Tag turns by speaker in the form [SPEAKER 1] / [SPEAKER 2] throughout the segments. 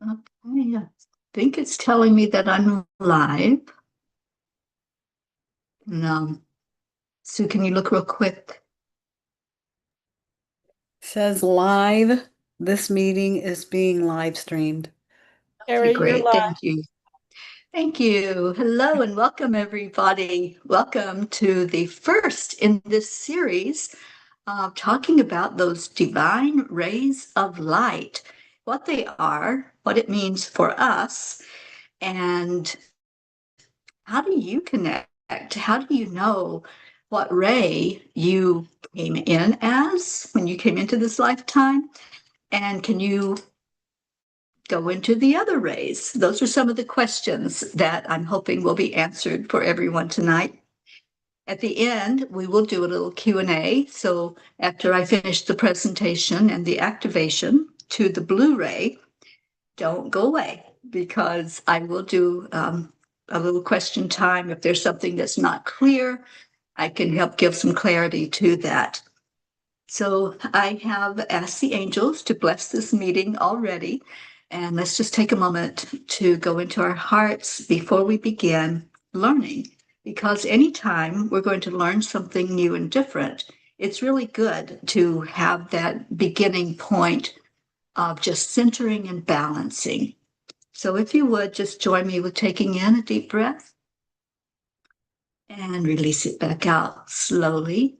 [SPEAKER 1] Okay, I think it's telling me that I'm live. And, Sue, can you look real quick?
[SPEAKER 2] Says live. This meeting is being live streamed.
[SPEAKER 1] Okay,
[SPEAKER 3] Teri, you're
[SPEAKER 1] great.
[SPEAKER 3] live.
[SPEAKER 1] Thank you. Thank you. Hello and welcome, everybody. Welcome to the first in this series talking about those divine rays of light, what they are, what it means for us, and how do you connect? How do you know what ray you came in as when you came into this lifetime? And can you go into the other rays? Those are some of the questions that I'm hoping will be answered for everyone tonight. At the end, we will do a little Q&A. So after I finish the presentation and the activation to the Blu-ray, don't go away because I will do a little question time. If there's something that's not clear, I can help give some clarity to that. So I have asked the angels to bless this meeting already. And let's just take a moment to go into our hearts before we begin learning. Because anytime we're going to learn something new and different, it's really good to have that beginning point of just centering and balancing. So if you would just join me with taking in a deep breath and release it back out slowly.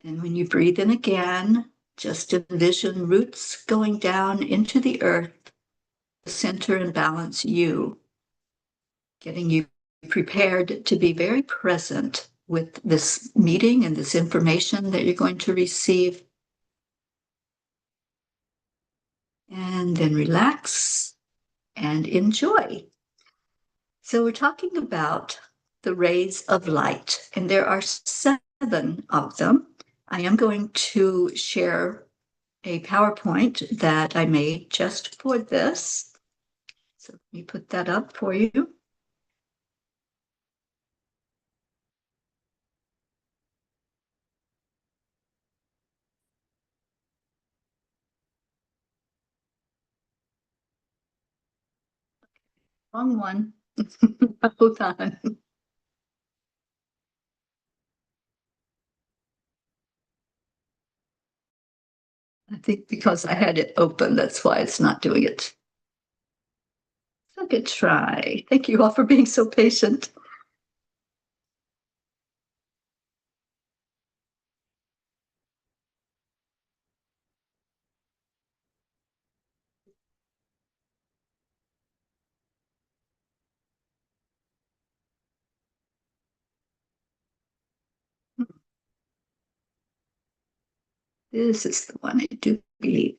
[SPEAKER 1] And when you breathe in again, just envision roots going down into the earth, center and balance you, getting you prepared to be very present with this meeting and this information that you're going to receive. And then relax and enjoy. So we're talking about the rays of light, and there are 7 of them. I am going to share a PowerPoint that I made just for this. So let me put that up for you. Wrong one. Hold on. I think because I had it open, that's why it's not doing it. So good try. Thank you all for being so patient. This is the one I do believe.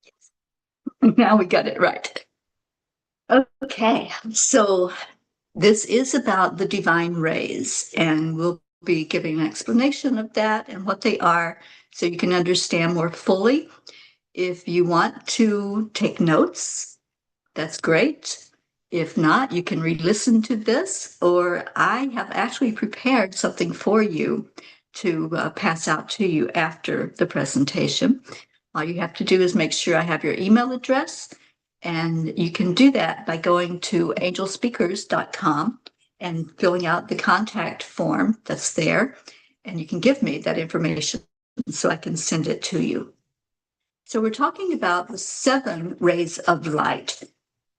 [SPEAKER 1] Yes. Now we got it right. Okay, so this is about the divine rays, and we'll be giving an explanation of that and what they are so you can understand more fully. If you want to take notes, that's great. If not, you can re-listen to this, or I have actually prepared something for you to pass out to you after the presentation. All you have to do is make sure I have your email address, and you can do that by going to angelspeakers.com and filling out the contact form that's there, and you can give me that information so I can send it to you. So we're talking about the 7 rays of light.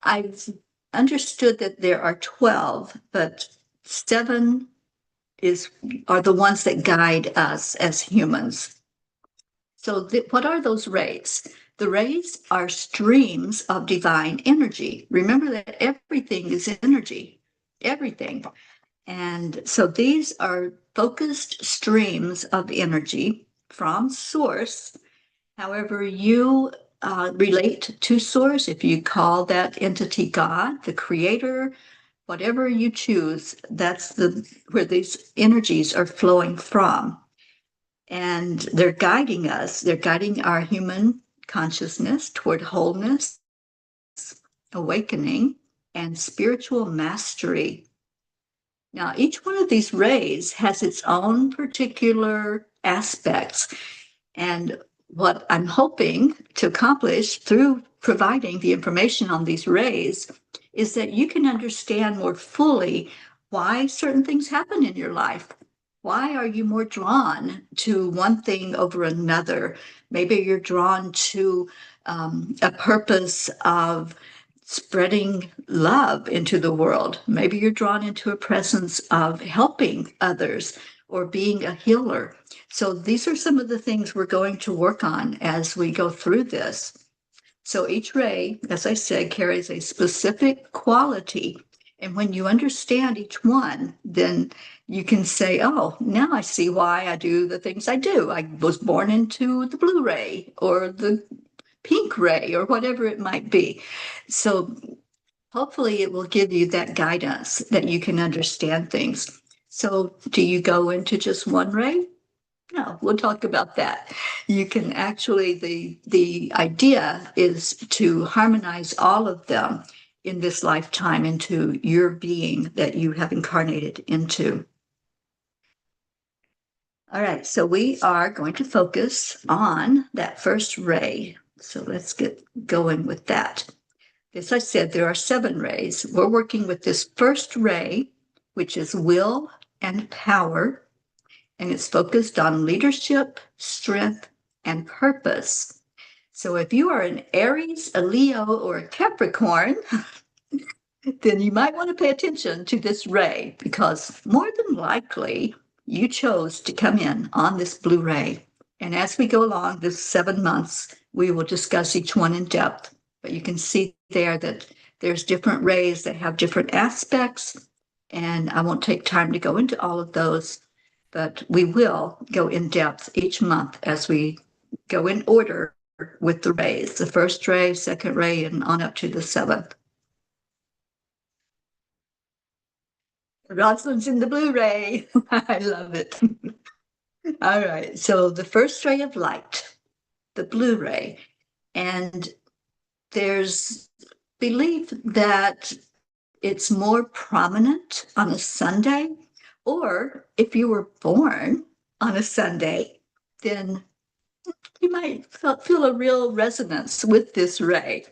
[SPEAKER 1] I've understood that there are 12, but 7 are the ones that guide us as humans. So what are those rays? The rays are streams of divine energy. Remember that everything is energy, everything. And so these are focused streams of energy from source. However, you relate to source, if you call that entity God, the creator, whatever you choose, that's where these energies are flowing from. And they're guiding us, they're guiding our human consciousness toward wholeness, awakening, and spiritual mastery. Now, each one of these rays has its own particular aspects. And what I'm hoping to accomplish through providing the information on these rays is that you can understand more fully why certain things happen in your life. Why are you more drawn to one thing over another? Maybe you're drawn to a purpose of spreading love into the world. Maybe you're drawn into a presence of helping others or being a healer. So these are some of the things we're going to work on as we go through this. So each ray, as I said, carries a specific quality. And when you understand each one, then you can say, oh, now I see why I do the things I do. I was born into the blue ray or the pink ray or whatever it might be. So hopefully it will give you that guidance that you can understand things. So do you go into just one ray? No, we'll talk about that. You can actually, the idea is to harmonize all of them in this lifetime into your being that you have incarnated into. All right, so we are going to focus on that first ray. So let's get going with that. As I said, there are 7 rays. We're working with this first ray, which is will and power, and it's focused on leadership, strength, and purpose. So if you are an Aries, a Leo, or a Capricorn, then you might want to pay attention to this ray because more than likely you chose to come in on this blue ray. And as we go along this 7 months, we will discuss each one in depth. But you can see there that there's different rays that have different aspects. And I won't take time to go into all of those, but we will go in depth each month as we go in order with the rays, the first ray, second ray, and on up to the 7th. Rosalind's in the Blu-ray. I love it. All right. So the first ray of light, the Blu-ray, and there's belief that it's more prominent on a Sunday, or if you were born on a Sunday, then you might feel a real resonance with this ray.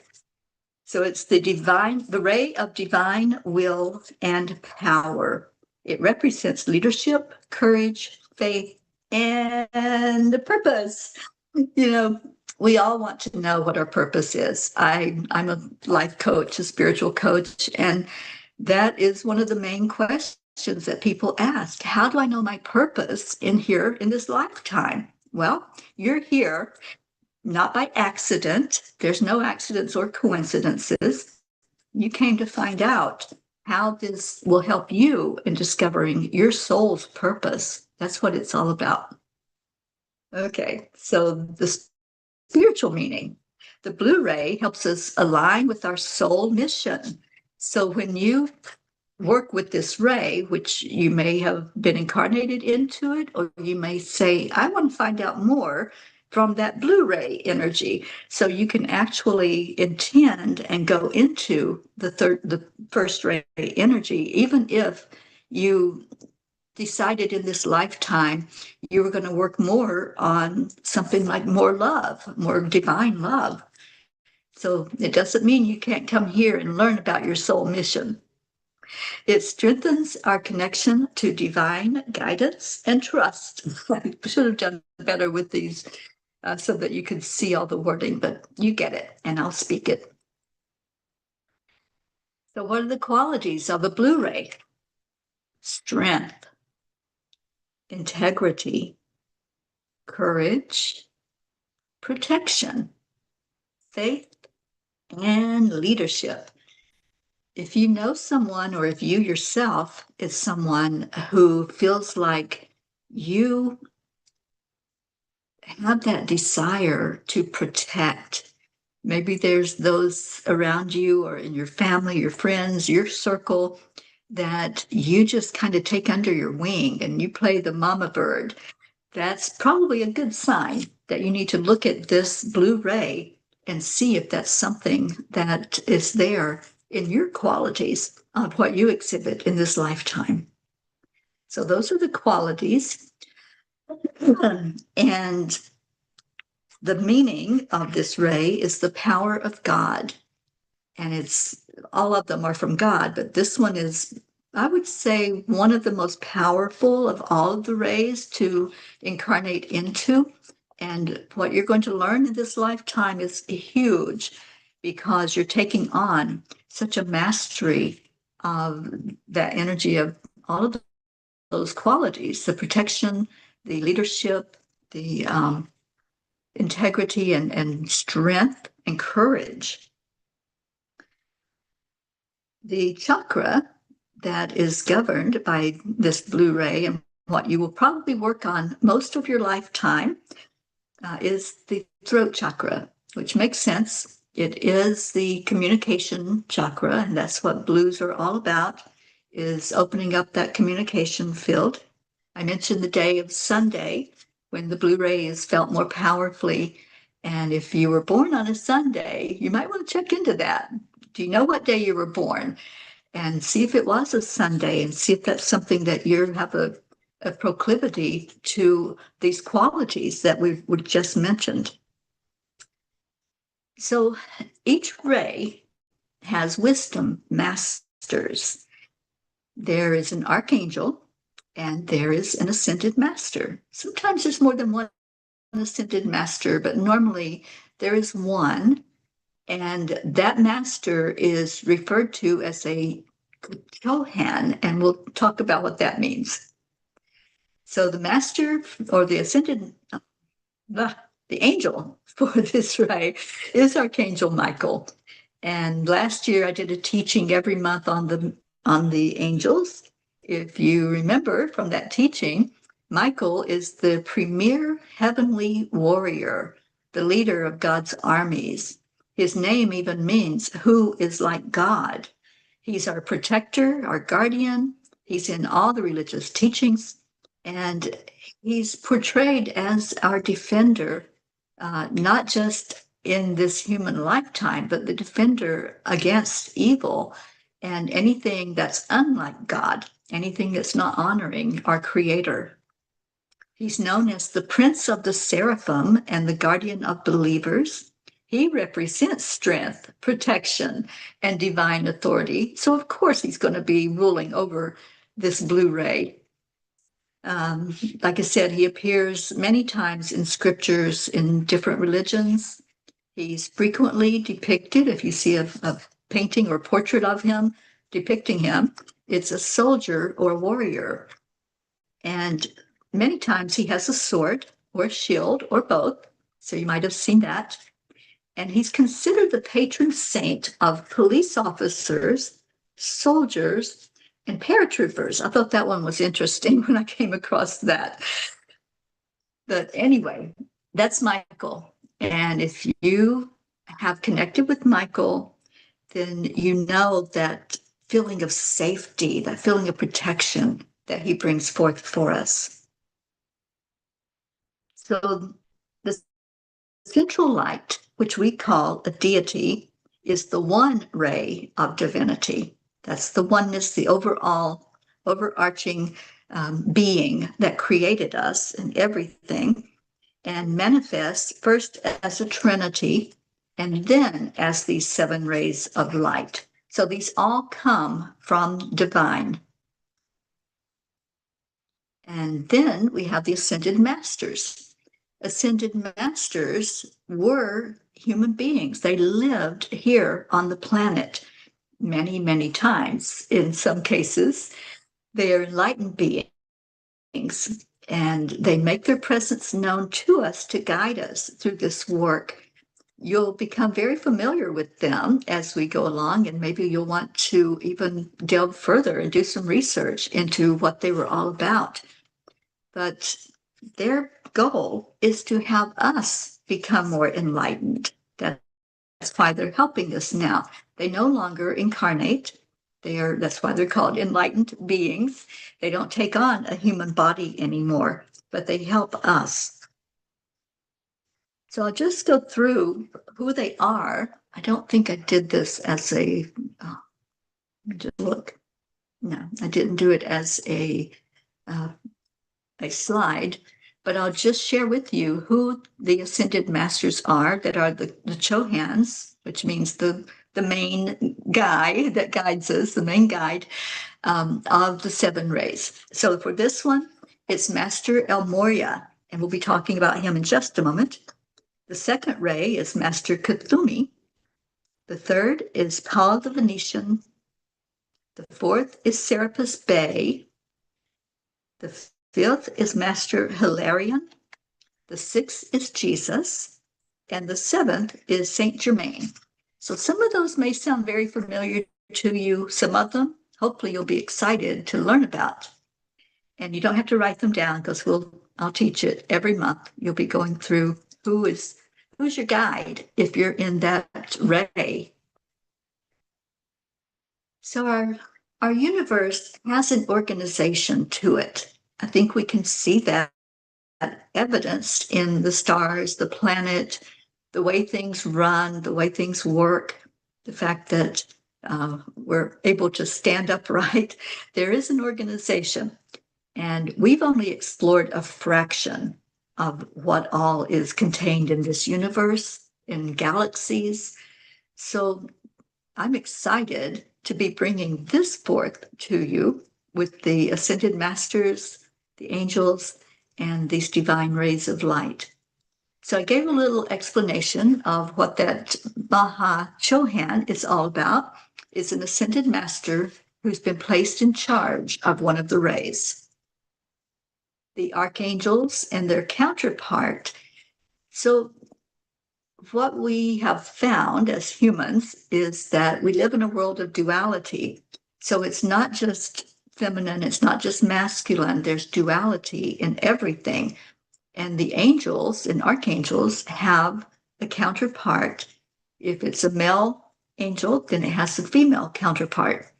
[SPEAKER 1] So it's the ray of divine will and power. It represents leadership, courage, faith, and the purpose. You know, we all want to know what our purpose is. I'm a life coach, a spiritual coach, and that is one of the main questions that people ask. How do I know my purpose in here in this lifetime? Well, you're here not by accident. There's no accidents or coincidences. You came to find out how this will help you in discovering your soul's purpose. That's what it's all about. Okay, so the spiritual meaning. The Blu-ray helps us align with our soul mission. So when you work with this ray, which you may have been incarnated into it, or you may say, I want to find out more from that Blu-ray energy. So you can actually intend and go into the first ray energy, even if you decided in this lifetime you were going to work more on something like more love, more divine love. So it doesn't mean you can't come here and learn about your soul mission. It strengthens our connection to divine guidance and trust. I should have done better with these so that you could see all the wording, but you get it, and I'll speak it. So what are the qualities of a Blu-ray? Strength, integrity, courage, protection, faith, and leadership. If you know someone, or if you yourself is someone who feels like you have that desire to protect, maybe there's those around you or in your family, your friends, your circle that you just kind of take under your wing and you play the mama bird, that's probably a good sign that you need to look at this Blu-ray and see if that's something that is there in your qualities of what you exhibit in this lifetime. So those are the qualities. And The meaning of this ray is the power of God. And it's all of them are from God, but this one is, I would say, one of the most powerful of all of the rays to incarnate into. And what you're going to learn in this lifetime is huge because you're taking on such a mastery of that energy of all of those qualities, the protection, the leadership, the integrity and strength and courage. The chakra that is governed by this blue ray and what you will probably work on most of your lifetime is the throat chakra, which makes sense. It is the communication chakra, and that's what blues are all about, is opening up that communication field. I mentioned the day of Sunday when the blue ray is felt more powerfully. And if you were born on a Sunday, you might want to check into that. Do you know what day you were born? And see if it was a Sunday and see if that's something that you have a proclivity to these qualities that we just mentioned. So each ray has wisdom masters. There is an archangel and there is an ascended master. Sometimes there's more than one ascended master, but normally there is one. And that master is referred to as a Kohan, and we'll talk about what that means. So the master or the ascended, the angel for this ray is Archangel Michael. And last year I did a teaching every month on the angels. If you remember from that teaching, Michael is the premier heavenly warrior, the leader of God's armies. His name even means who is like God. He's our protector, our guardian. He's in all the religious teachings, and he's portrayed as our defender, not just in this human lifetime, but the defender against evil and anything that's unlike God, anything that's not honoring our Creator. He's known as the Prince of the Seraphim and the Guardian of Believers. He represents strength, protection, and divine authority. So, of course, he's going to be ruling over this blue ray. Like I said, he appears many times in scriptures in different religions. He's frequently depicted, if you see a painting or portrait of him depicting him, it's a soldier or a warrior. And many times he has a sword or a shield or both. So you might have seen that. And he's considered the patron saint of police officers, soldiers, and paratroopers. I thought that one was interesting when I came across that. But anyway, that's Michael. And if you have connected with Michael, then you know that feeling of safety, that feeling of protection that he brings forth for us. So the central light, which we call a deity, is the one ray of divinity. That's the oneness, the overall, overarching being that created us and everything, and manifests first as a trinity and then as these seven rays of light. So these all come from divine. And then we have the ascended masters. Ascended masters were human beings. They lived here on the planet many, many times. In some cases, they are enlightened beings, and they make their presence known to us to guide us through this work. You'll become very familiar with them as we go along, and maybe you'll want to even delve further and do some research into what they were all about. But their goal is to have us become more enlightened. That's why they're helping us now. They no longer incarnate. That's why they're called enlightened beings. They don't take on a human body anymore, but they help us. So I'll just go through who they are. I don't think I did this as a, let me just look. No, I didn't do it as a slide, but I'll just share with you who the Ascended Masters are that are the Chohans, which means the main guy that guides us, the main guide of the seven rays. So for this one, it's Master El Morya, and we'll be talking about him in just a moment. The second ray is Master Kuthumi. The third is Paul the Venetian. The fourth is Serapis Bey. The fifth is Master Hilarion. The sixth is Jesus. And the seventh is Saint Germain. So some of those may sound very familiar to you. Some of them, hopefully you'll be excited to learn about. And you don't have to write them down because I'll teach it every month. You'll be going through who's your guide if you're in that ray. So our universe has an organization to it. I think we can see that evidenced in the stars, the planet, the way things run, the way things work, the fact that we're able to stand upright. There is an organization, and we've only explored a fraction of what all is contained in this universe, in galaxies. So I'm excited to be bringing this forth to you with the Ascended Masters, the angels, and these divine rays of light. So I gave a little explanation of what that Maha Chohan is all about. It's an Ascended Master who's been placed in charge of one of the rays. The archangels and their counterpart. So what we have found as humans is that we live in a world of duality. So it's not just feminine, it's not just masculine, there's duality in everything. And the angels and archangels have a counterpart. If it's a male angel, then it has a female counterpart.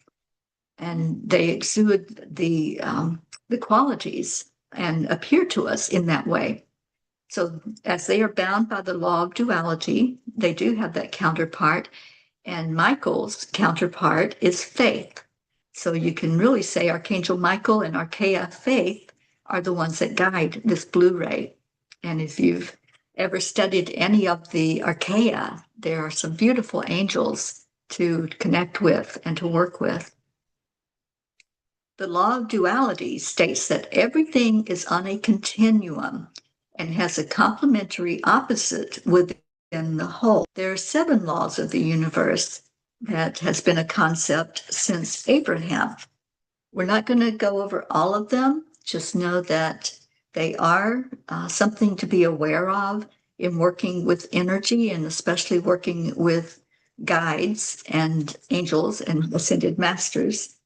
[SPEAKER 1] And they exude the qualities and appear to us in that way. So as they are bound by the law of duality, they do have that counterpart. And Michael's counterpart is faith. So you can really say Archangel Michael and Archaea Faith are the ones that guide this blue ray. And if you've ever studied any of the Archaea, there are some beautiful angels to connect with and to work with. The law of duality states that everything is on a continuum and has a complementary opposite within the whole. There are 7 laws of the universe that has been a concept since Abraham. We're not going to go over all of them. Just know that they are something to be aware of in working with energy, and especially working with guides and angels and ascended masters.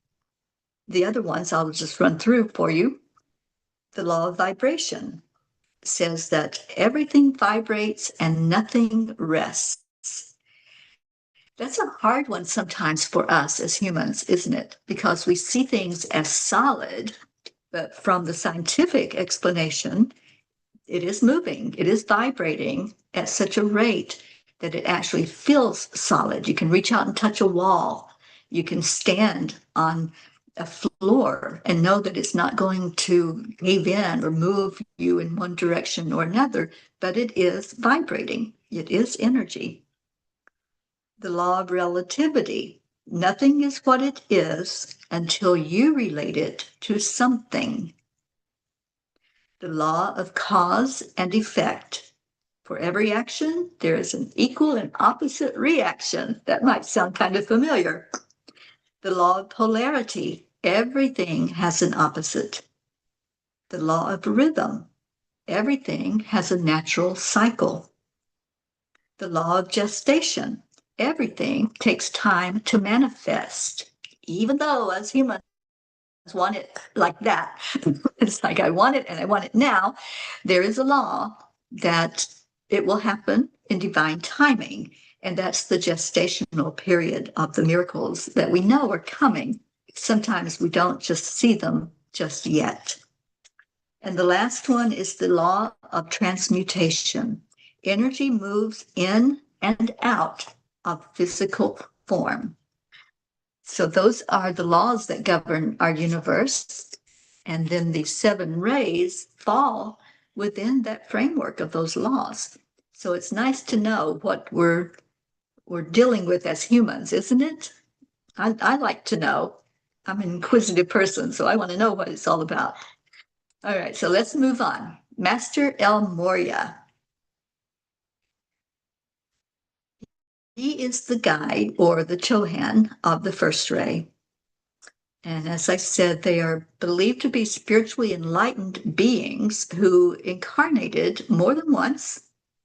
[SPEAKER 1] The other ones I'll just run through for you. The law of vibration says that everything vibrates and nothing rests. That's a hard one sometimes for us as humans, isn't it? Because we see things as solid, but from the scientific explanation, it is moving, it is vibrating at such a rate that it actually feels solid. You can reach out and touch a wall. You can stand on a floor and know that it's not going to cave in or move you in one direction or another, but it is vibrating. It is energy. The law of relativity. Nothing is what it is until you relate it to something. The law of cause and effect. For every action, there is an equal and opposite reaction. That might sound kind of familiar. The law of polarity. Everything has an opposite. The law of rhythm. Everything has a natural cycle. The law of gestation. Everything takes time to manifest, even though as humans want it like that. It's like, I want it and I want it now. There is a law that it will happen in divine timing. And that's the gestational period of the miracles that we know are coming. Sometimes we don't just see them just yet. And the last one is the law of transmutation. Energy moves in and out of physical form. So those are the laws that govern our universe. And then the 7 rays fall within that framework of those laws. So it's nice to know what we're dealing with as humans, isn't it? I like to know. I'm an inquisitive person, so I want to know what it's all about. All right, so let's move on. Master El Moria. He is the guide or the Chohan of the first ray. And as I said, they are believed to be spiritually enlightened beings who incarnated more than once.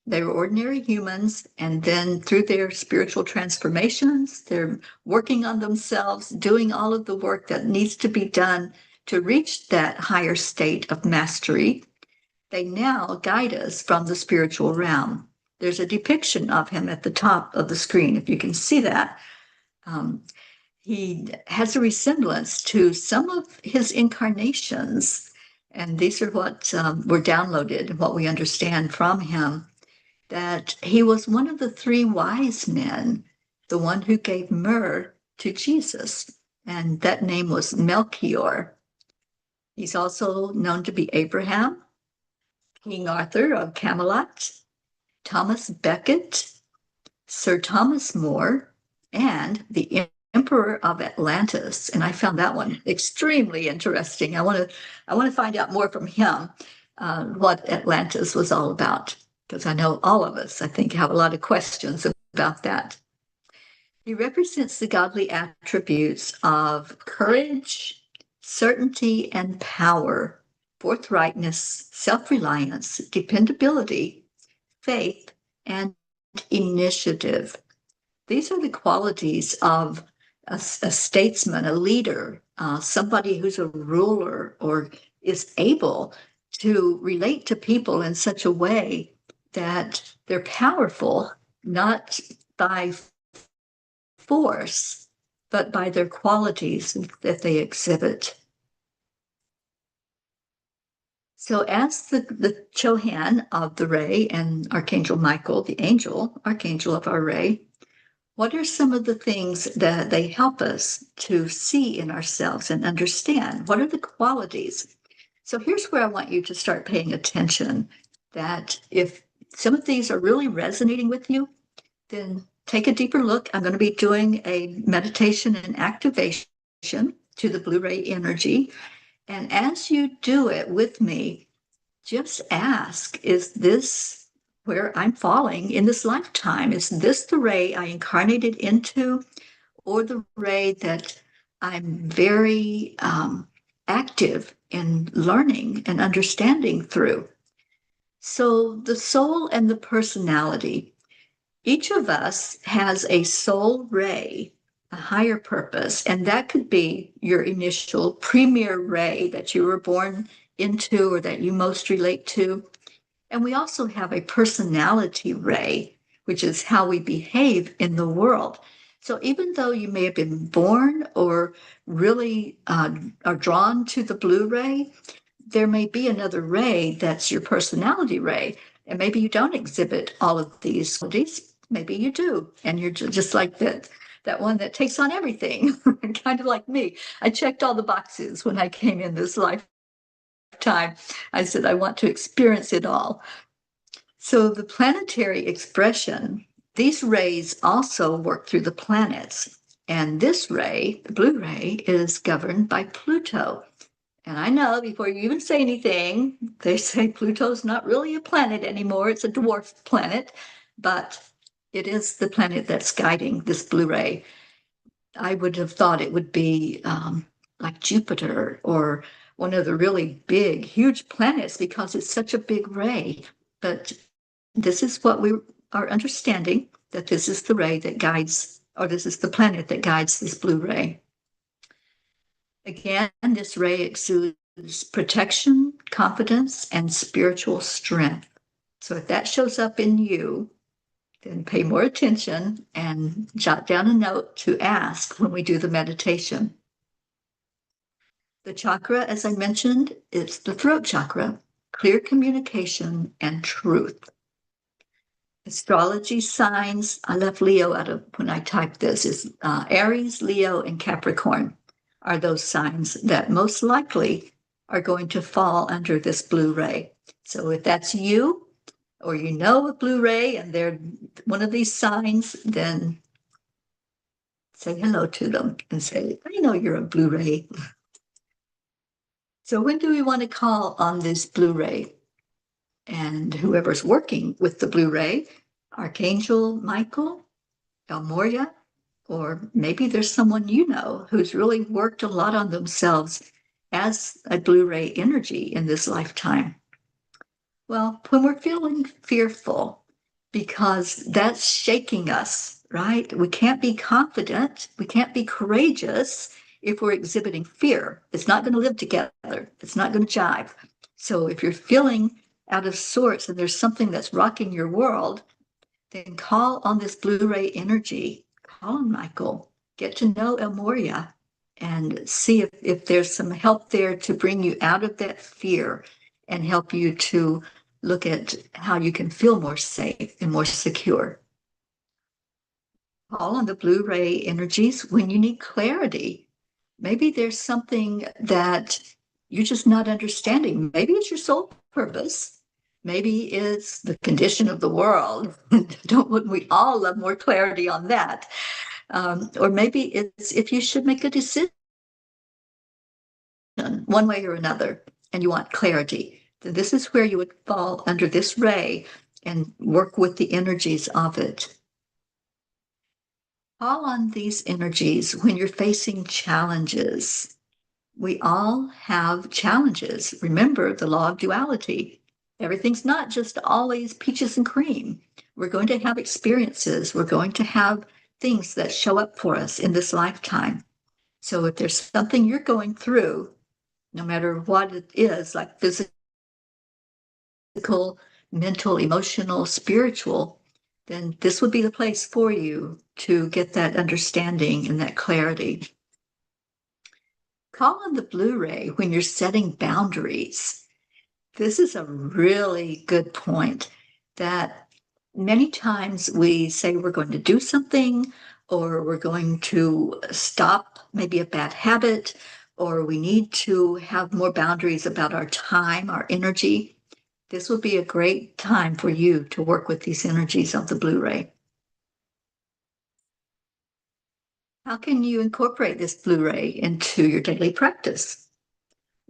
[SPEAKER 1] They were ordinary humans, and then through their spiritual transformations, they're working on themselves, doing all of the work that needs to be done to reach that higher state of mastery. They now guide us from the spiritual realm. There's a depiction of him at the top of the screen, if you can see that. He has a resemblance to some of his incarnations, and these are what were downloaded, what we understand from him, that he was one of the three wise men, the one who gave myrrh to Jesus, and that name was Melchior. He's also known to be Abraham, King Arthur of Camelot, Thomas Becket, Sir Thomas More, and the Emperor of Atlantis. And I found that one extremely interesting. I want to find out more from him what Atlantis was all about, because I know all of us, I think, have a lot of questions about that. He represents the godly attributes of courage, certainty, and power, forthrightness, self-reliance, dependability, faith, and initiative. These are the qualities of a statesman, a leader, somebody who's a ruler or is able to relate to people in such a way that they're powerful, not by force, but by their qualities that they exhibit. So as the Chohan of the ray and Archangel Michael, the angel, archangel of our ray, what are some of the things that they help us to see in ourselves and understand? What are the qualities? So here's where I want you to start paying attention, that if some of these are really resonating with you, then take a deeper look. I'm going to be doing a meditation and activation to the blue ray energy. And as you do it with me, just ask, is this where I'm falling in this lifetime? Is this the ray I incarnated into, or the ray that I'm very active in learning and understanding through? So the soul and the personality, each of us has a soul ray, a higher purpose, and that could be your initial premier ray that you were born into or that you most relate to. And we also have a personality ray, which is how we behave in the world. So even though you may have been born or really are drawn to the blue ray, there may be another ray that's your personality ray. And maybe you don't exhibit all of these qualities. Maybe you do. And you're just like that one that takes on everything, kind of like me. I checked all the boxes when I came in this life. I said, I want to experience it all. So the planetary expression, these rays also work through the planets. And this ray, the blue ray, is governed by Pluto. And I know before you even say anything, they say Pluto's not really a planet anymore. It's a dwarf planet, but it is the planet that's guiding this blue ray. I would have thought it would be like Jupiter or one of the really big, huge planets because it's such a big ray. But this is what we are understanding, that this is the ray that guides, or this is the planet that guides this blue ray. Again, this ray exudes protection, confidence, and spiritual strength. So if that shows up in you, then pay more attention and jot down a note to ask when we do the meditation. The chakra, as I mentioned, is the throat chakra, clear communication and truth. Astrology signs, I left Leo out of when I typed this, is Aries, Leo, and Capricorn are those signs that most likely are going to fall under this blue ray. So if that's you, or you know a blue ray and they're one of these signs, then say hello to them and say, I know you're a blue ray. So when do we want to call on this blue ray? And whoever's working with the blue ray, Archangel Michael, El Moria, or maybe there's someone you know who's really worked a lot on themselves as a blue ray energy in this lifetime. Well, when we're feeling fearful, because that's shaking us, right? We can't be confident, we can't be courageous if we're exhibiting fear. It's not going to live together, it's not going to jive. So if you're feeling out of sorts and there's something that's rocking your world, then call on this blue ray energy. Call on Michael, get to know El Moria, and see if there's some help there to bring you out of that fear and help you to look at how you can feel more safe and more secure. Call on the blue ray energies when you need clarity. Maybe there's something that you're just not understanding. Maybe it's your soul purpose. Maybe it's the condition of the world. Don't we all love more clarity on that? Or maybe it's if you should make a decision one way or another, and you want clarity, then this is where you would fall under this ray and work with the energies of it. Call on these energies when you're facing challenges. We all have challenges. Remember the law of duality. Everything's not just always peaches and cream. We're going to have experiences. We're going to have things that show up for us in this lifetime. So if there's something you're going through, no matter what it is, like physical, mental, emotional, spiritual, then this would be the place for you to get that understanding and that clarity. Call on the blue ray when you're setting boundaries. This is a really good point that many times we say we're going to do something, or we're going to stop maybe a bad habit, or we need to have more boundaries about our time, our energy. This would be a great time for you to work with these energies of the blue ray. How can you incorporate this blue ray into your daily practice?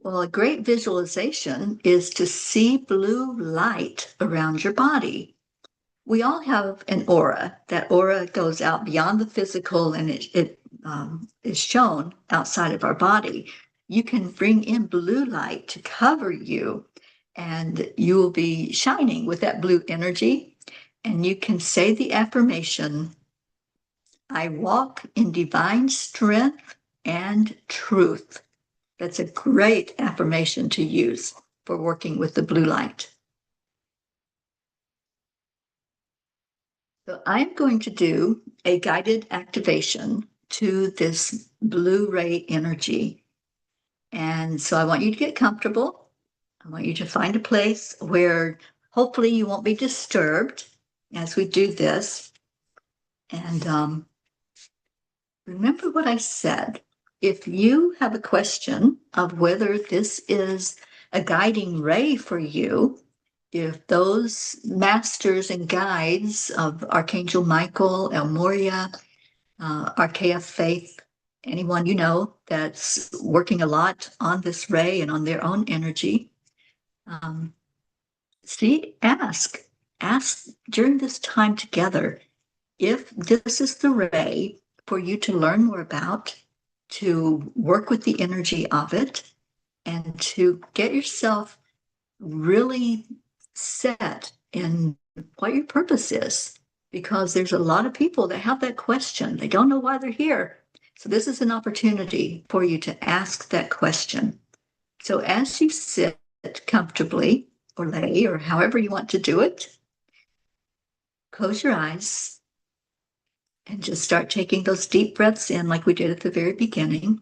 [SPEAKER 1] Well, a great visualization is to see blue light around your body. We all have an aura. That aura goes out beyond the physical, and it is shown outside of our body. You can bring in blue light to cover you, and you will be shining with that blue energy. And you can say the affirmation, I walk in divine strength and truth. That's a great affirmation to use for working with the blue light. So I'm going to do a guided activation to this blue ray energy. And so I want you to get comfortable. I want you to find a place where hopefully you won't be disturbed as we do this. And remember what I said. If you have a question of whether this is a guiding ray for you, if those masters and guides of Archangel Michael, El Moria, Archaea Faith, anyone you know that's working a lot on this ray and on their own energy, ask during this time together if this is the ray for you to learn more about, to work with the energy of it, and to get yourself really set in what your purpose is. Because there's a lot of people that have that question. They don't know why they're here. So this is an opportunity for you to ask that question. So as you sit comfortably or lay or however you want to do it, close your eyes and just start taking those deep breaths in like we did at the very beginning.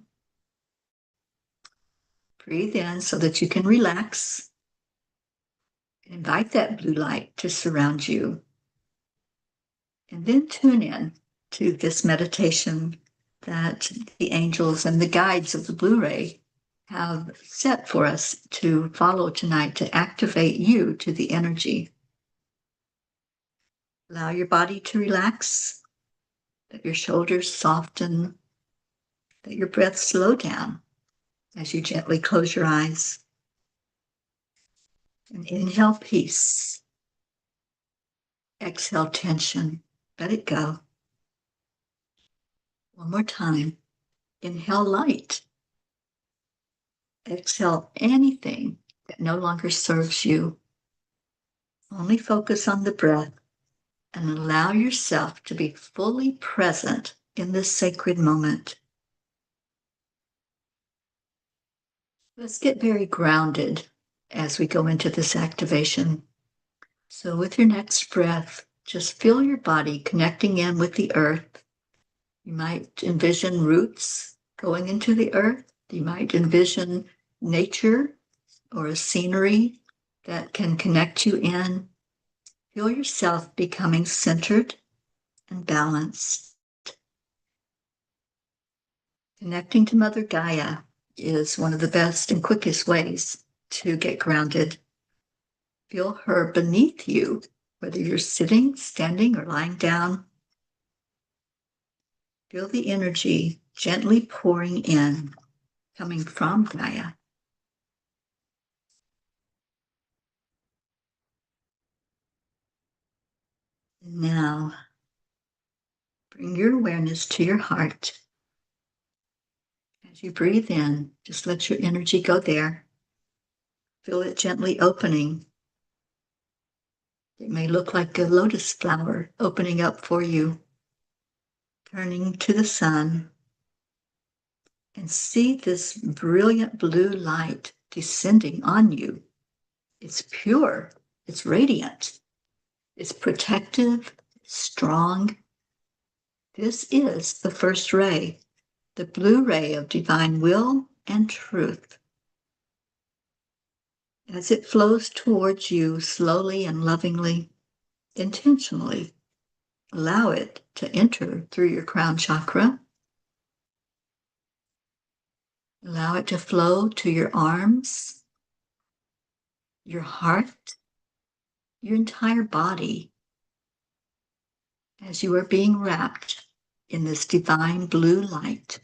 [SPEAKER 1] Breathe in so that you can relax. Invite that blue light to surround you. And then tune in to this meditation that the angels and the guides of the blue ray have set for us to follow tonight to activate you to the energy. Allow your body to relax, let your shoulders soften, let your breath slow down as you gently close your eyes. And inhale peace. Exhale tension. Let it go. One more time. Inhale light. Exhale anything that no longer serves you. Only focus on the breath and allow yourself to be fully present in this sacred moment. Let's get very grounded as we go into this activation. So with your next breath, just feel your body connecting in with the earth. You might envision roots going into the earth. You might envision nature or a scenery that can connect you in. Feel yourself becoming centered and balanced. Connecting to Mother Gaia is one of the best and quickest ways to get grounded. Feel her beneath you, whether you're sitting, standing, or lying down. Feel the energy gently pouring in, coming from Gaia. Now, bring your awareness to your heart. As you breathe in, just let your energy go there. Feel it gently opening. It may look like a lotus flower opening up for you, turning to the sun. And see this brilliant blue light descending on you. It's pure, it's radiant, it's protective, strong. This is the first ray, the blue ray of divine will and truth. As it flows towards you slowly and lovingly, intentionally, allow it to enter through your crown chakra. Allow it to flow to your arms, your heart, your entire body, as you are being wrapped in this divine blue light.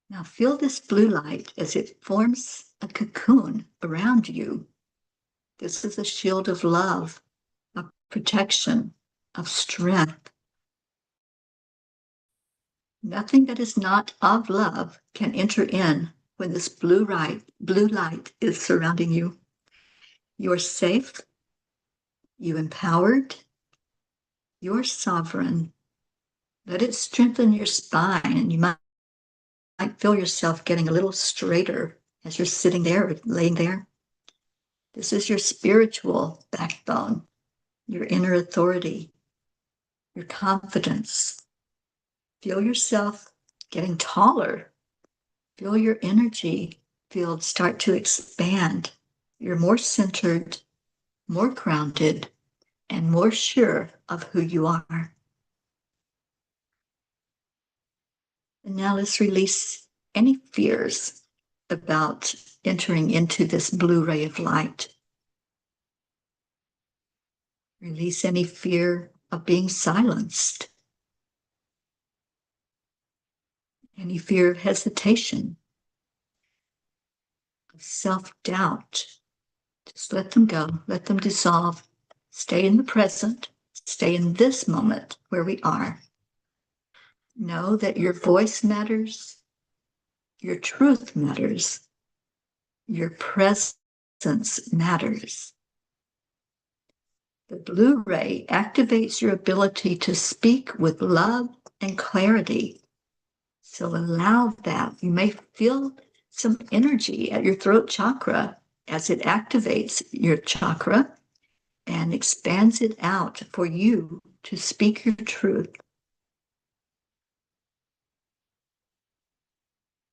[SPEAKER 1] Now feel this blue light as it forms a cocoon around you. This is a shield of love, of protection, of strength. Nothing that is not of love can enter in when this blue light is surrounding you. You're safe, you're empowered, you're sovereign. Let it strengthen your spine, and you might feel yourself getting a little straighter as you're sitting there or laying there. This is your spiritual backbone, your inner authority, your confidence. Feel yourself getting taller. Feel your energy field start to expand. You're more centered, more grounded, and more sure of who you are. And now let's release any fears about entering into this blue ray of light. Release any fear of being silenced, any fear of hesitation, of self-doubt. Just let them go, let them dissolve. Stay in the present, stay in this moment where we are. Know that your voice matters, your truth matters, your presence matters. The blue ray activates your ability to speak with love and clarity. So allow that. You may feel some energy at your throat chakra as it activates your chakra and expands it out for you to speak your truth.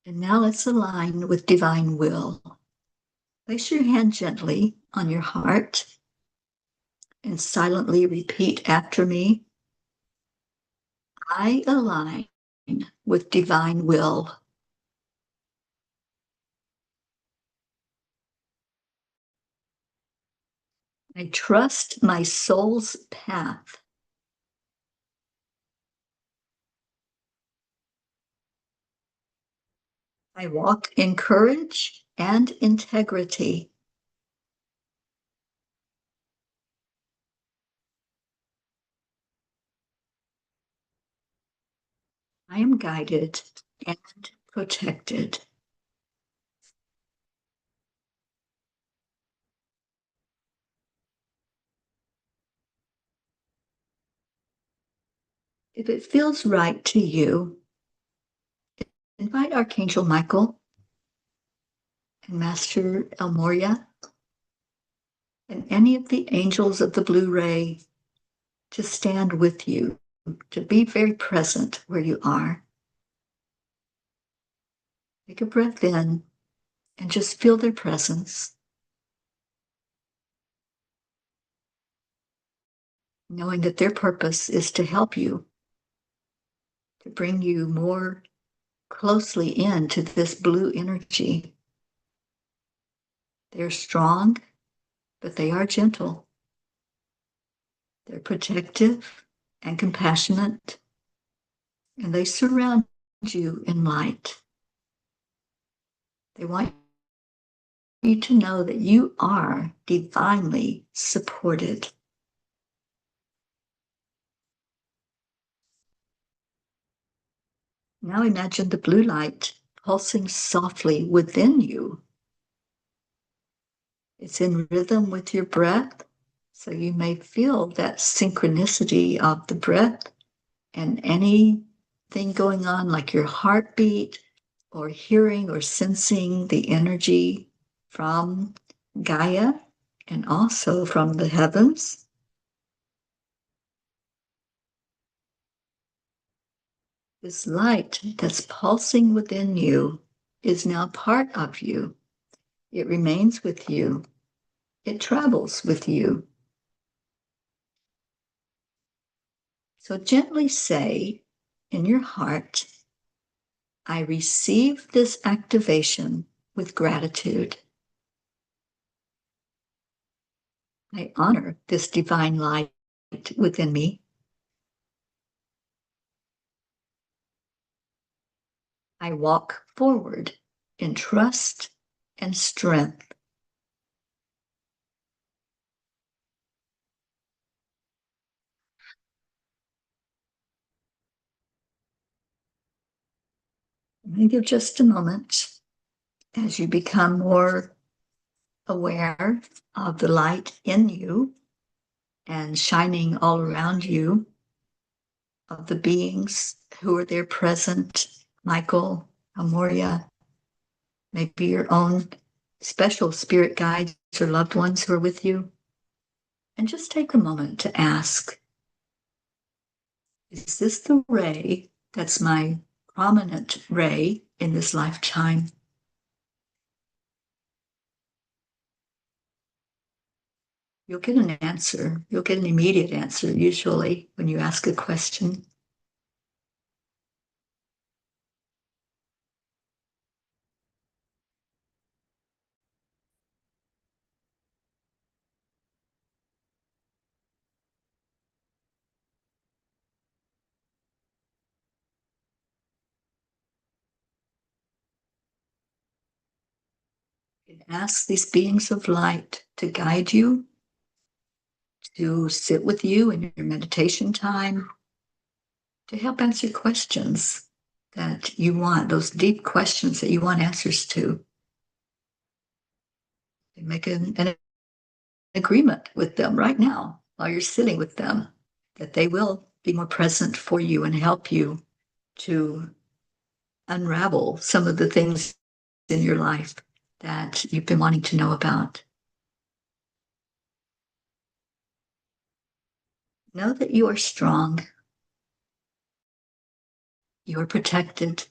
[SPEAKER 1] And now let's align with divine will. Place your hand gently on your heart and silently repeat after me. I align with divine will. I trust my soul's path. I walk in courage and integrity. I am guided and protected. If it feels right to you, invite Archangel Michael and Master El Moria and any of the angels of the blue ray to stand with you, to be very present where you are. Take a breath in and just feel their presence, knowing that their purpose is to help you, to bring you more closely into this blue energy. They're strong, but they are gentle. They're protective and compassionate, and they surround you in light. They want you to know that you are divinely supported. Now imagine the blue light pulsing softly within you. It's in rhythm with your breath, so you may feel that synchronicity of the breath and anything going on like your heartbeat or hearing or sensing the energy from Gaia and also from the heavens. This light that's pulsing within you is now part of you. It remains with you. It travels with you. So gently say in your heart, I receive this activation with gratitude. I honor this divine light within me. I walk forward in trust and strength. And give just a moment as you become more aware of the light in you and shining all around you, of the beings who are there present, Michael, Amoria, maybe your own special spirit guides or loved ones who are with you. And just take a moment to ask, is this the ray that's my prominent ray in this lifetime? You'll get an answer. You'll get an immediate answer, usually, when you ask a question. You can ask these beings of light to guide you, to sit with you in your meditation time, to help answer questions that you want, those deep questions that you want answers to. And make an agreement with them right now while you're sitting with them that they will be more present for you and help you to unravel some of the things in your life that you've been wanting to know about. Know that you are strong, you are protected,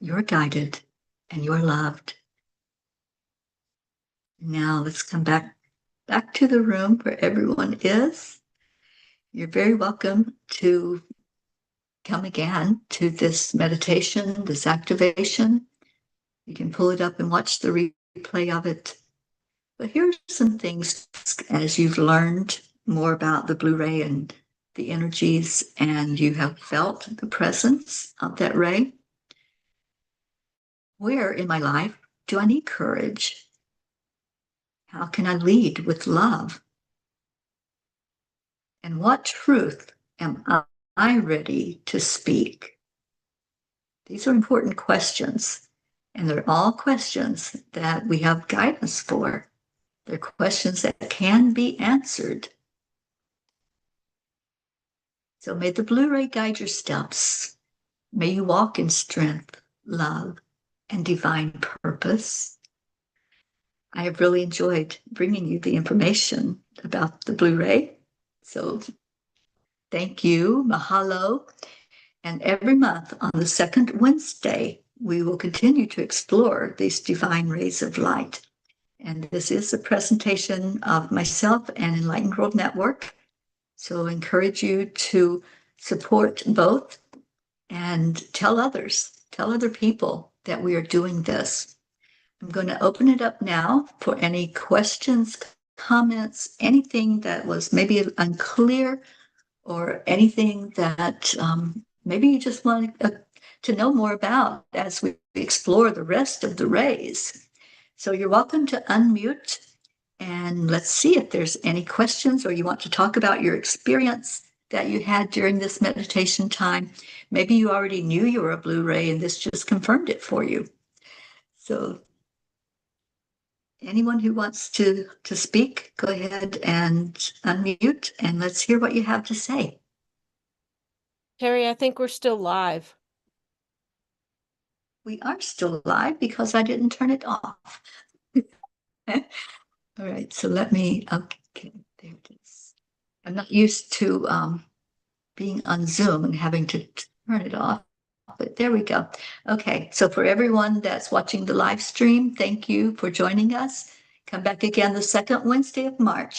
[SPEAKER 1] you are guided, and you are loved. Now let's come back to the room where everyone is. You're very welcome to come again to this meditation, this activation. You can pull it up and watch the replay of it. But here's some things as you've learned more about the blue ray and the energies, and you have felt the presence of that ray. Where in my life do I need courage? How can I lead with love? And what truth am I ready to speak? These are important questions, and they're all questions that we have guidance for. They're questions that can be answered. So may the blue ray guide your steps. May you walk in strength, love, and divine purpose. I have really enjoyed bringing you the information about the blue ray. So thank you, mahalo. And every month on the second Wednesday, we will continue to explore these divine rays of light. And this is a presentation of myself and Enlightened World Network. So I encourage you to support both and tell other people that we are doing this. I'm going to open it up now for any questions, comments, anything that was maybe unclear, or anything that maybe you just want to know more about as we explore the rest of the rays. So you're welcome to unmute, and let's see if there's any questions, or you want to talk about your experience that you had during this meditation time. Maybe you already knew you were a blue ray and this just confirmed it for you. So anyone who wants to speak, go ahead and unmute, and let's hear what you have to say.
[SPEAKER 3] Teri, I think we're still live.
[SPEAKER 1] We are still live because I didn't turn it off. All right, so let me, okay, there it is. I'm not used to being on Zoom and having to turn it off, but there we go. Okay, so for everyone that's watching the live stream, thank you for joining us. Come back again the second Wednesday of March.